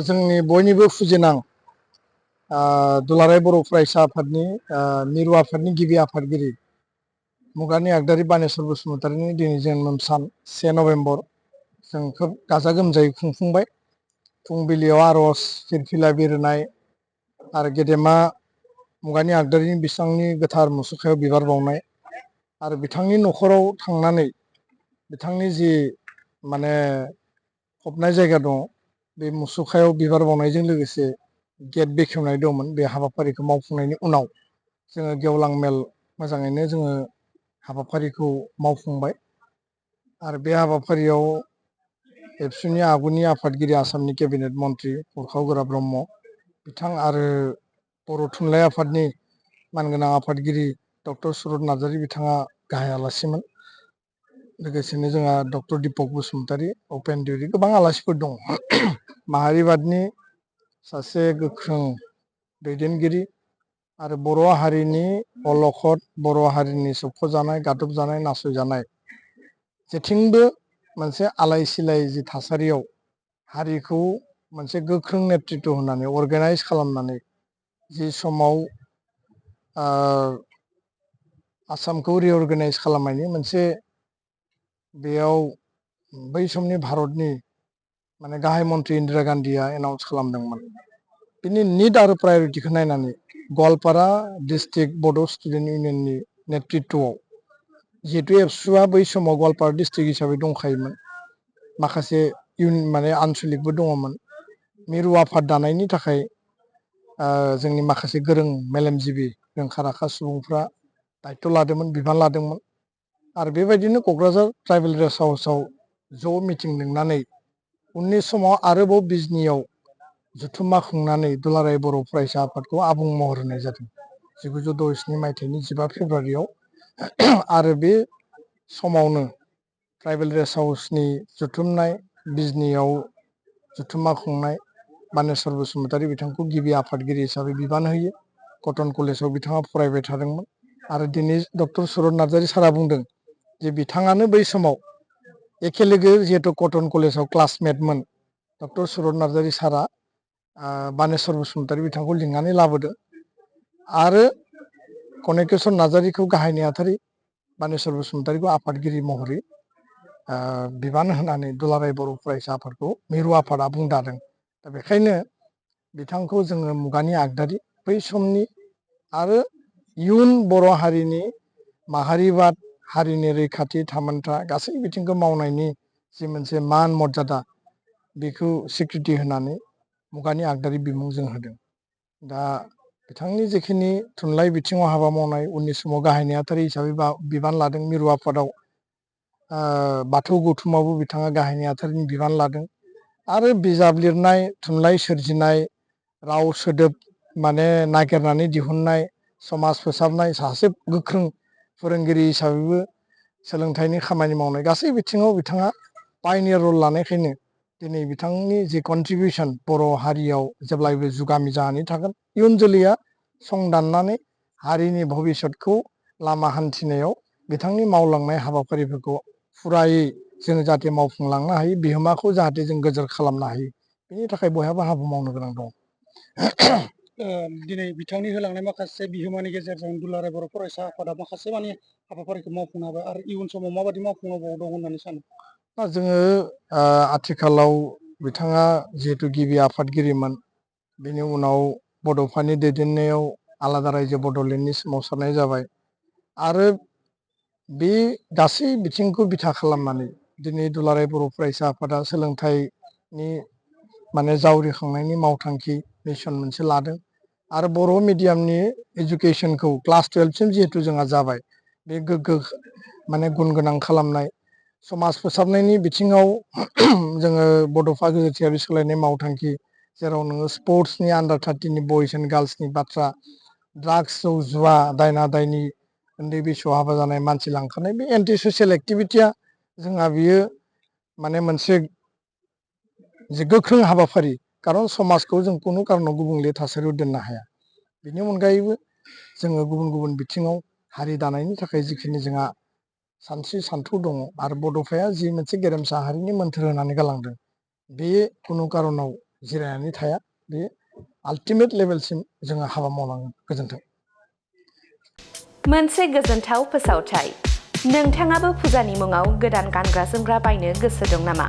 जोंनि बयनिबो फुजिनां दुलाराय बर' फरायसा आफादनि मिरु आफादनि गिबि आफादगिरि मुगानि आगदारि बानेस्वर बसुमतारिनि दिनै जोनोम सान 1 नभेम्बर जों खोब गाजा गोमजायै खुंफुंबाय। फुंबिलियाव आर'ज फिरफिला बिरहोनाय आरो गेदेमा मुगानि आगदारिनि बिसांनि गोथार मुसुखायाव बिबार बावनाय आरो बिथांनि न'खराव थांनानै बिथांनि जि माने फबनाय जायगा दङ बे मुसुखायाव बिबार बावनायजों लोगोसे गेट बेखेवनाय दंमोन। बे हाबाफारिखौ मावफुंनायनि उनाव जोङो गेवलां मेल मोजाङैनो जोङो हाबाफारिखौ मावफुंबाय आरो बे हाबाफारियाव एबसुनि आगुनि आफादगिरि आसामनि केबिनेट मन्त्रि उरखाव गोरा ब्रह्म बिथां आरो बर' थुनलाइ आफादनि मानगोनां आफादगिरि डक्टर सुरत नार्जारि बिथाङा गाहाय आलासिमोन। लोगोसेनो जोंहा डक्टर दिपक बसुमतारी अपेन डिउरि गोबां आलासिफोर दङ। माहारिबादनि सासे गोख्रों दैदेनगिरि आरो बर' हारिनि अलखद, बर' हारिनि सोबख'जानाय, गादबजानाय, नासयजानाय जेथिंबो मोनसे आलाय सिलाय जि थासारियाव हारिखौ मोनसे गोख्रों नेतृत्व होनानै अर्गानाइज खालामनानै जि समाव आसामखौ रिअर्गानाइज खालामनायनि मोनसे बेयाव बै समनि भारतनि माने गाहाय मन्त्रि इन्दिरा गान्धीया एनाउन्स खालामदोंमोन। बिनि निड आरो प्रायरिटिखौ नायनानै गवालपारा डिस्ट्रिक्ट बड' स्टुडेन्ट इउनियननि नेतृत्वआव जिहेतु एबसुआ बै समाव गवालपारा डिस्ट्रिक्ट हिसाबै दंखायोमोन, माखासे माने आनसलिकबो दङमोन। मिरु आफाद दानायनि थाखाय जोंनि माखासे गोरों मेलेमजिबि रोंखा राखा सुबुंफ्रा दायथ' लादोंमोन, बिबान लादोंमोन आरो बेबायदिनो क'क्राझार ट्राइबेल रेस्ट हाउसआव ज' मिटिं लिंनानै उननि समाव आरोबाव बिजनियाव जथुम्मा खुंनानै दुलाराय बर' फरायसा आफादखौ आबुं महर होनाय जादों 1967 मायथाइनि 15 फेब्रुवारियाव। आरो बे समावनो ट्राइबेल रेस्ट हाउसनि जथुमनाय, बिजनियाव जथुम्मा खुंनाय बानेस्वर बसुमतारी बिथांखौ गिबि आफादगिरि हिसाबै बिबान होयो। कटन कलेजाव बिथाङा फरायबाय थादोंमोन आरो दिनै डक्टर सुरत नार्जारि सारा बुंदों जे बिथाङानो बै समाव एखे लोगो जिहेतु कटन कलेजाव क्लासमेटमोन डक्टर सुरत नार्जारि सारा बानेस्वर बसुमतारी बिथांखौ लिंनानै लाबोदों आरो कनेकेश्वर नार्जारिखौ गाहाय नेहाथारि, बानेस्वर बसुमतारीखौ आफादगिरि महरै बिबान होनानै दुलाराय बर' फरायसा आफादखौ मिरु आफादा बुं दादों। दा बेखायनो बिथांखौ जोङो मुगानि आगदारि, बै समनि आरो इयुन बर' हारिनि माहारिबाद, हारिनि रैखाथि थामोन्था गासै बिथिंखौ मावनायनि जि मोनसे मान मर्यादा बेखौ स्वीकृति होनानै मुगानि आगदारि बिमुं जों होदों। दा बिथांनि जिखिनि थुनलाइ बिथिङाव हाबा मावनाय, उननि समाव गाहाय नेहाथारि हिसाबै बिबान लादों मिरु आफादाव। बाथौ गौथुमावबो बिथाङा गाहाय नेहाथारिनि बिबान लादों आरो बिजाब लिरनाय, थुनलाइ सोरजिनाय, राव सोदोब माने नागिरनानै दिहुननाय, समाज फोसाबनाय, सासे गोख्रों फोरोंगिरि हिसाबैबो सोलोंथाइनि खामानि मावनाय, गासै बिथिङाव बिथाङा पायनियर रल लानायखायनो दिनै बिथांनि जि कन्ट्रिबिउसन बर' हारियाव जेब्लायबो जुगामि जानानै थागोन। इयुन जोलैया संदाननानै हारिनि भबिसतखौ लामा हान्थिनायाव बिथांनि मावलांनाय हाबाफारिफोरखौ फुरायै जोङो जाहाथे मावफुंलांनो हायो, बिहोमाखौ जाहाथे जों गोजोर खालामनो हायो, बेनि थाखाय बयहाबो हाबा मावनो गोनां दं। दिनै बिथांनि होलांनाय माखासे बिहोमानि गेजेरजों दुलाराय बर' फरायसा आफादा माखासे माने हाबाफारिखौ मावफुंनो हाबाय आरो इयुन समाव माबायदि मावफुंनांगौ होननानै सानो? जोङो आथिखालाव बिथाङा जिहेतु गिबि आफादगिरिमोन, बेनि उनाव बड'फानि दैदेननायाव आलादा रायजो बड'लेण्डनि सोमावसारनाय जाबाय आरो बे गासै बिथिंखौ बिथा खालामनानै दिनै दुलाराय बर' फरायसा आफादा सोलोंथाइनि माने जावरिखांनायनि मावथांखि मिसन मोनसे लादों आरो बर' मिडियामनि एजुकेसनखौ क्लास 12सिम जिहेतु जोंहा जाबाय, बे गोग्गो माने गुन गोनां खालामनाय, समाज फोसाबनायनि बिथिङाव जोङो बड'फा गोजोरथियारि सोलायनाय मावथांखि, जेराव नोङो स्पर्ट्सनि आन्डार 13नि बयस एन्ड गार्लसनि बाथ्रा, ड्राग्स जौ जुवा दायना दायनि, उन्दै बैसोआव हाबा जानाय मानसि लांखारनाय, बे एन्टि ससियेल एक्टिभिटिया जोंहा बियो माने मोनसे जि गोख्रों हाबाफारि, खारन समाजखौ जों खुनु कारनाव गुबुंले थासारियाव दोननो हाया। बेनि अनगायैबो जोङो गुबुन गुबुन बिथिङाव हारि दानायनि थाखाय जिखिनि जोंहा सानस्रि सान्थौ दङ आरो बड'फाया जि मोनसे गेरेमसा हारिनि मोन्थोर होनानै गालांदों, बे खुनु कारनाव जिरायनानै थाया बे आल्टिमेट लेभेलसिम जोङो हाबा मावलाङो गोजोन्थों मोनसे गोजोनथाव फोसावथाय नोंथाङाबो फुजानि मुङाव गोदान गानग्रा जोमग्रा बायनो गोसो दं नामा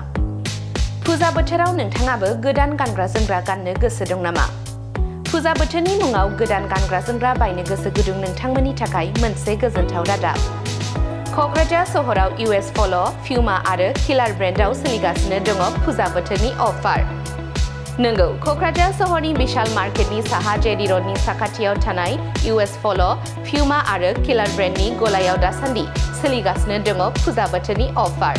फुजा बोथोराव नोंथाङाबो गोदान गानग्रा जोमग्रा गाननो गोसो दं नामा फुजा बोथोरनि मुङाव गोदान गानग्रा जोमग्रा बायनो गोसो गुदुं नोंथांमोननि थाखाय मोनसे गोजोनथाव रादाब क'क्राझार सहराव US पल, प्युमा आरो किलार ब्रेन्डआव सोलिगासिनो दङ फुजा बोथोरनि अफार नंगौ क'क्राझार सहरनि बिशाल मार्केटनि साहा जेडी रडनि साखाथियाव थानाय US पल, प्युमा आरो किलार ब्रेन्डनि गलायाव दासान्दि सोलिगासिनो दङ फुजा बोथोरनि अफार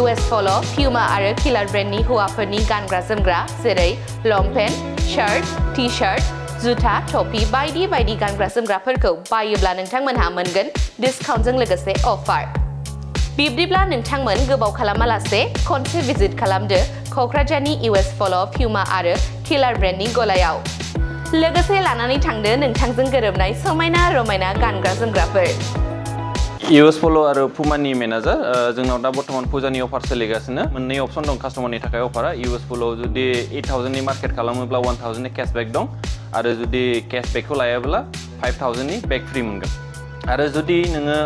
US पल, प्युमा आरो किलार ब्रेन्डनि हौवाफोरनि गानग्रा जोमग्रा जेरै लंपेन्ट, शार्ट, टि-शार्ट, जुथा, टपि बायदि बायदि गानग्रा जोमग्राफोरखौ बायोब्ला नोंथांमोनहा मोनगोन डिसकाउन्टजों लोगोसे अफार बिब्दिब्ला नोंथांमोन गोबाव खालामालासे खनसे भिजिट खालामदो क'क्राझारनि US पल, प्युमा आरो किलार ब्रेन्डनि गलायाव लोगोसे लानानै थांदो नोंथांजों गोरोबनाय समायना रमायना गानग्रा जोमग्राफोर US पल आरो पुमानि मेनेजार जोंनाव दा बर्तमान फुजानि अफार सोलिगासिनो मोननै अपसन दं कास्टमारनि थाखाय अफारा US पल जुदि 8000 नि मार्केट खालामोब्ला 1000 नि केशबेक दं आरो जुदि केशबेकखौ लायाब्ला 5000 नि बेक फ्रि मोनगोन आरो जुदि नोङो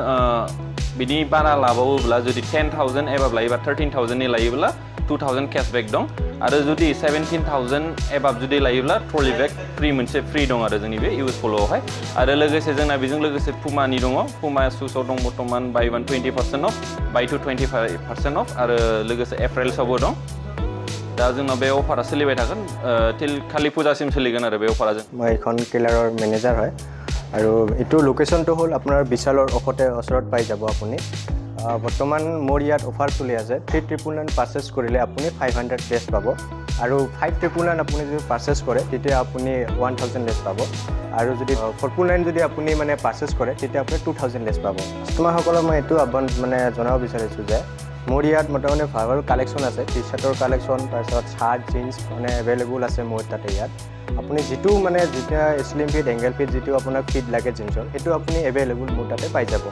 बिनि बारा लाबावोब्ला जुदि 10000 एबाब लायोबा 13000 नि लायोब्ला 2000 केशबेक दं आरो जुदि 17000 एबाब जुदि लायोब्ला ट्रलि बेग फ्रि मोनसे फ्रि दं आरो जोंनि बे US पलआवहाय आरो लोगोसे जोंना बेजों लोगोसे पुमानि दङ पुमा शुसआव दं बर्तमान बाय 1 20% अफ बाय 2 25% अफ आरो लोगोसे एप्रिल्सआवबो दं दा जोंनाव बे अफारा सोलिबाय थागोन टिल खालि फुजासिम सोलिगोन आरो बे अफारा जों মই এখন কিলাৰৰ মেনেজাৰ হয় আৰু এইটো লোকেশ্যনটো হ'ল আপোনাৰ বিশালৰ ওচৰত পাই যাব আপুনি বৰ্তমান মোৰ ইয়াত অফাৰ চলি আছে 3999 পাৰ্চেছ কৰিলে আপুনি 500 লেছ পাব আৰু 5999 আপুনি যদি পাৰ্চেছ কৰে তেতিয়া আপুনি 1000 লেছ পাব আৰু যদি 499 যদি আপুনি মানে পাৰ্চেছ কৰে তেতিয়া আপুনি 2000 লেছ পাব কাষ্টমাৰসকলক মই এইটো মানে জনাব বিচাৰিছোঁ যে মোৰ ইয়াত মোটামুটি ভাল কালেকশ্যন আছে টি-চাৰ্টৰ কালেকশ্যন তাৰপিছত চাৰ্ট জিন্স মানে এভেইলেবল আছে মোৰ তাতে ইয়াত আপুনি যিটো মানে যেতিয়া স্লিম ফিট এংগেল ফিট যিটো আপোনাক ফিট লাগে জিন্সৰ সেইটো আপুনি এভেইলেবল মোৰ তাতে পাই যাব